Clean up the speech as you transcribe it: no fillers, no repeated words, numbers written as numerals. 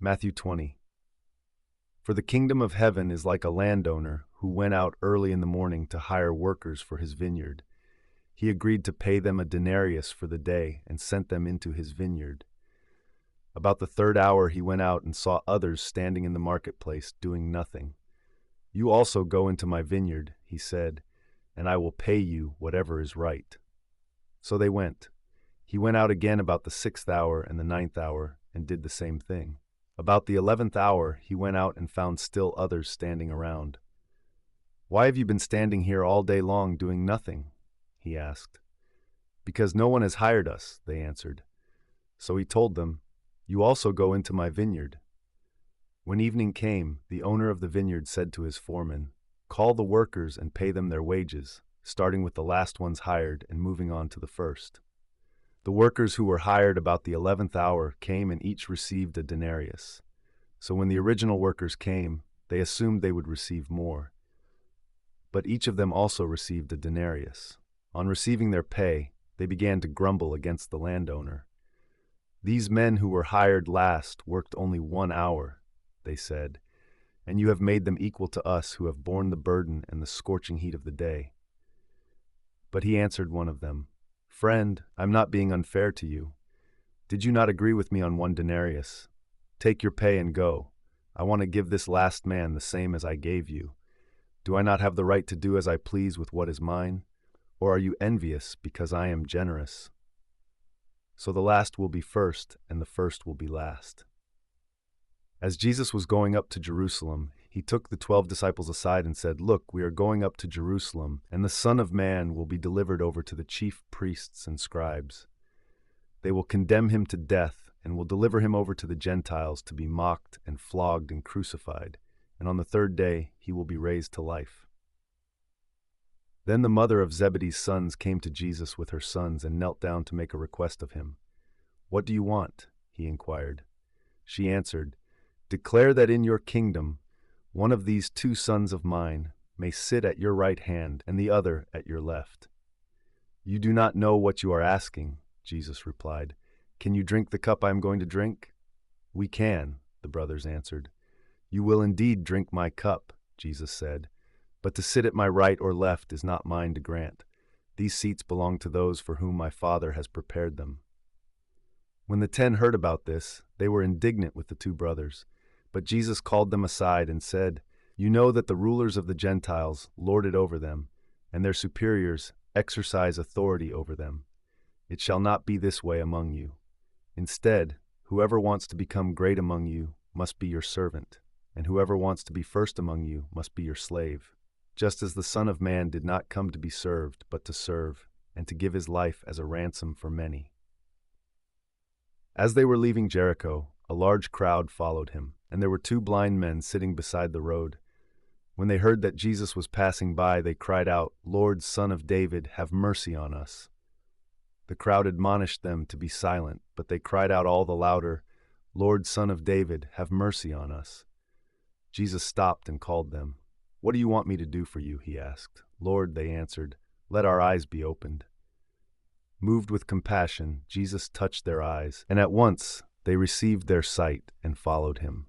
Matthew 20. For the kingdom of heaven is like a landowner who went out early in the morning to hire workers for his vineyard. He agreed to pay them a denarius for the day and sent them into his vineyard. About the third hour he went out and saw others standing in the marketplace doing nothing. You also go into my vineyard, he said, and I will pay you whatever is right. So they went. He went out again about the 6th hour and the 9th hour and did the same thing. About the 11th hour he went out and found still others standing around. Why have you been standing here all day long doing nothing? He asked. Because no one has hired us, they answered. So he told them, You also go into my vineyard. When evening came, the owner of the vineyard said to his foreman, Call the workers and pay them their wages, starting with the last ones hired and moving on to the first. The workers who were hired about the 11th hour came and each received a denarius. So when the original workers came, they assumed they would receive more. But each of them also received a denarius. On receiving their pay, they began to grumble against the landowner. These men who were hired last worked only 1 hour, they said, and you have made them equal to us who have borne the burden and the scorching heat of the day. But he answered one of them, Friend, I'm not being unfair to you. Did you not agree with me on 1 denarius? Take your pay and go. I want to give this last man the same as I gave you. Do I not have the right to do as I please with what is mine? Or are you envious because I am generous? So the last will be first, and the first will be last. As Jesus was going up to Jerusalem, he took the 12 disciples aside and said, Look, we are going up to Jerusalem, and the Son of Man will be delivered over to the chief priests and scribes. They will condemn him to death, and will deliver him over to the Gentiles to be mocked and flogged and crucified, and on the 3rd day he will be raised to life. Then the mother of Zebedee's sons came to Jesus with her sons and knelt down to make a request of him. What do you want? He inquired. She answered, Declare that in your kingdom one of these 2 sons of mine may sit at your right hand and the other at your left. You do not know what you are asking, Jesus replied. Can you drink the cup I am going to drink? We can, the brothers answered. You will indeed drink my cup, Jesus said. But to sit at my right or left is not mine to grant. These seats belong to those for whom my Father has prepared them. When the 10 heard about this, they were indignant with the 2 brothers. But Jesus called them aside and said, You know that the rulers of the Gentiles lord it over them, and their superiors exercise authority over them. It shall not be this way among you. Instead, whoever wants to become great among you must be your servant, and whoever wants to be first among you must be your slave. Just as the Son of Man did not come to be served, but to serve, and to give his life as a ransom for many. As they were leaving Jericho, a large crowd followed him, and there were 2 blind men sitting beside the road. When they heard that Jesus was passing by, they cried out, Lord, Son of David, have mercy on us. The crowd admonished them to be silent, but they cried out all the louder, Lord, Son of David, have mercy on us. Jesus stopped and called them. What do you want me to do for you? He asked. Lord, they answered, let our eyes be opened. Moved with compassion, Jesus touched their eyes, and at once they received their sight and followed him.